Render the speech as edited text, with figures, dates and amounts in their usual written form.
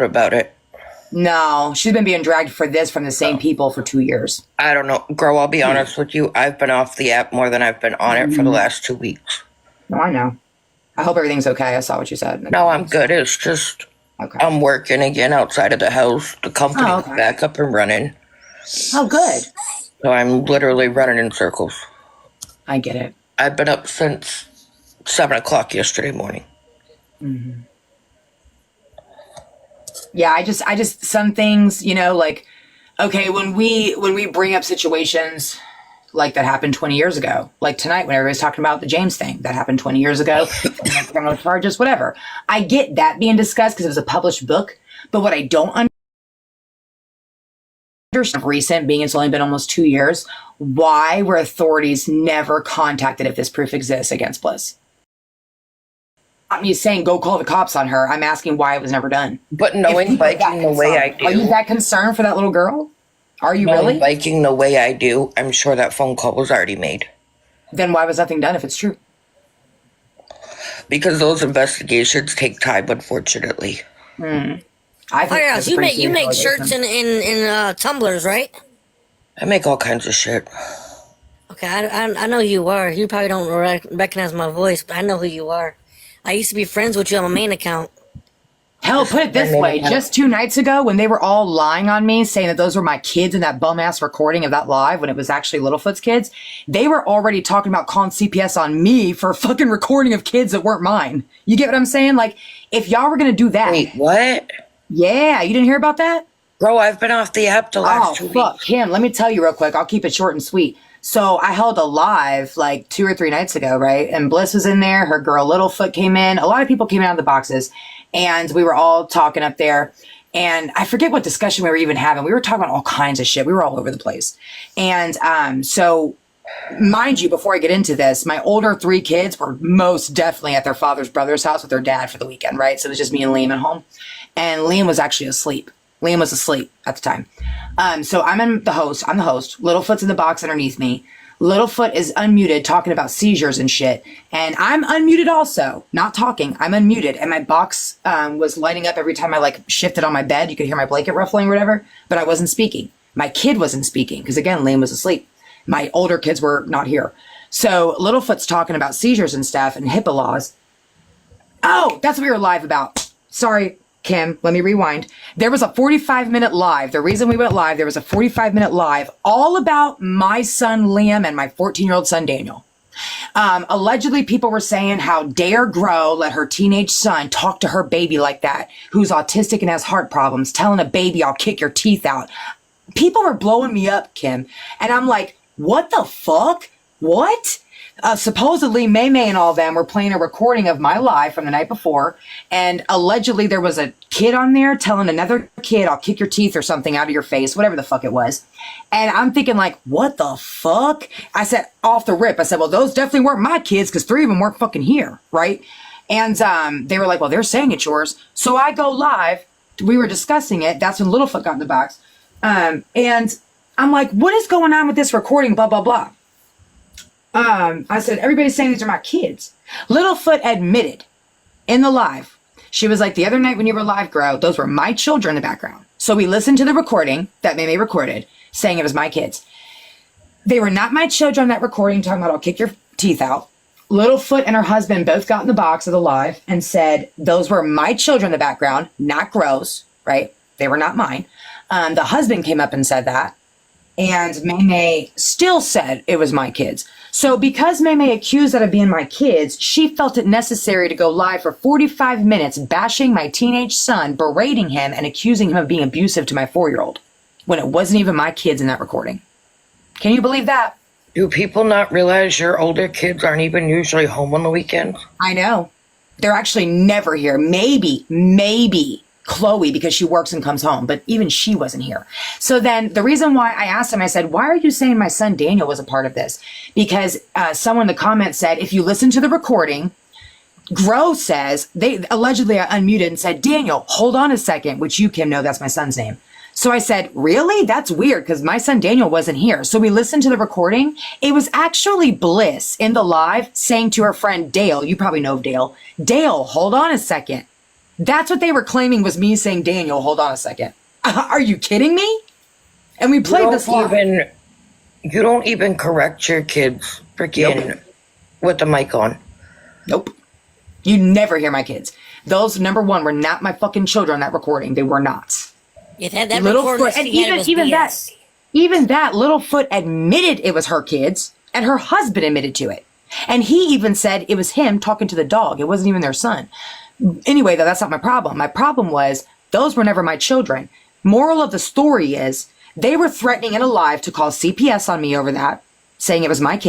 about it. No, she's been being dragged for this from the same people for 2 years. I don't know. Girl, I'll be honest with you. I've been off the app more than I've been on it for the last 2 weeks. No, I know. I hope everything's okay. I saw what you said. No, I'm good. It's just Okay. I'm working again outside of the house. The company's Oh, okay. back up and running. Oh, good. So I'm literally running in circles. I get it. I've been up since 7 o'clock yesterday morning. Yeah, I just some things, like, okay, when we bring up situations like that happened 20 years ago, like tonight when everybody's talking about the James thing that happened 20 years ago, criminal charges, whatever. I get that being discussed because it was a published book, but what I don't understand recent, being it's only been almost 2 years, why were authorities never contacted if this proof exists against Bliss? Not me saying go call the cops on her. I'm asking why it was never done. But knowing biking the way I Are you do, that concerned for that little girl? Are you really? biking the way I do, I'm sure that phone call was already made. Then why was nothing done if it's true? Because those investigations take time, unfortunately. I Oh think yeah, that's so a you pretty make serious shirts allegation. and tumblers, right? I make all kinds of shit. Okay, I know who you are. You probably don't recognize my voice, but I know who you are. I used to be friends with you on my main account. Hell, put it this way. Just 2 nights ago, when they were all lying on me, saying that those were my kids in that bum-ass recording of that live, when it was actually Littlefoot's kids, they were already talking about calling CPS on me for a fucking recording of kids that weren't mine. You get what I'm saying? Like, if y'all were going to do that. Wait, what? Yeah, you didn't hear about that? Bro, I've been off the app the last 2 fuck, weeks. Kim, let me tell you real quick. I'll keep it short and sweet. So I held a live like 2 or 3 nights ago, right? And Bliss was in there. Her girl Littlefoot came in. A lot of people came out of the boxes, and we were all talking up there. And I forget what discussion we were even having. We were talking about all kinds of shit. We were all over the place. And so, mind you, before I get into this, my older 3 kids were most definitely at their father's brother's house with their dad for the weekend, right? So it was just me and Liam at home. And Liam was actually asleep. Liam was asleep at the time. So I'm the host. Littlefoot's in the box underneath me. Littlefoot is unmuted talking about seizures and shit. And I'm unmuted also, not talking. I'm unmuted. And my box was lighting up every time I like shifted on my bed. You could hear my blanket ruffling or whatever, but I wasn't speaking. My kid wasn't speaking because again, Liam was asleep. My older kids were not here. So Littlefoot's talking about seizures and stuff and HIPAA laws. Oh, that's what we were live about. Sorry, Kim, let me rewind. There was a 45-minute live. The reason we went live, there was a 45-minute live all about my son, Liam, and my 14-year-old son, Daniel. Allegedly, people were saying how dare Grow let her teenage son talk to her baby like that, who's autistic and has heart problems, telling a baby, I'll kick your teeth out. People were blowing me up, Kim. And I'm like, what the fuck? What? Supposedly, May May and all of them were playing a recording of my live from the night before. And allegedly, there was a kid on there telling another kid, I'll kick your teeth or something out of your face, whatever the fuck it was. And I'm thinking like, what the fuck? I said off the rip, I said, well, those definitely weren't my kids because 3 of them weren't fucking here, right? And they were like, well, they're saying it's yours. So I go live. We were discussing it. That's when Littlefoot got in the box. And I'm like, what is going on with this recording, blah, blah, blah. I said, everybody's saying these are my kids. Littlefoot admitted in the live. She was like, the other night when you were live, Grow, those were my children in the background. So we listened to the recording that May May recorded saying it was my kids. They were not my children in that recording talking about I'll kick your teeth out. Littlefoot and her husband both got in the box of the live and said, those were my children in the background, not Grow's, right? They were not mine. The husband came up and said that. And May May still said it was my kids. So because May May accused that of being my kids, she felt it necessary to go live for 45 minutes bashing my teenage son, berating him, and accusing him of being abusive to my 4-year-old when it wasn't even my kids in that recording. Can you believe that? Do people not realize your older kids aren't even usually home on the weekends? I know. They're actually never here. Maybe Chloe, because she works and comes home, but even she wasn't here. So then the reason why I asked him, I said, why are you saying my son Daniel was a part of this? Because someone in the comments said, if you listen to the recording, Grow says, they allegedly I unmuted and said, Daniel, hold on a second, which you, Kim, know that's my son's name. So I said, really? That's weird because my son Daniel wasn't here. So we listened to the recording. It was actually Bliss in the live saying to her friend Dale, you probably know Dale, Dale, hold on a second. That's what they were claiming was me saying, Daniel, hold on a second. Are you kidding me? And we played this live. You don't even correct your kids freaking with the mic on. Nope. You never hear my kids. Those, number one, were not my fucking children on that recording. They were not. Yeah, that Littlefoot, and even that, Littlefoot admitted it was her kids, and her husband admitted to it. And he even said it was him talking to the dog. It wasn't even their son. Anyway, though, that's not my problem. My problem was those were never my children. Moral of the story is they were threatening in a live to call CPS on me over that, saying it was my kid.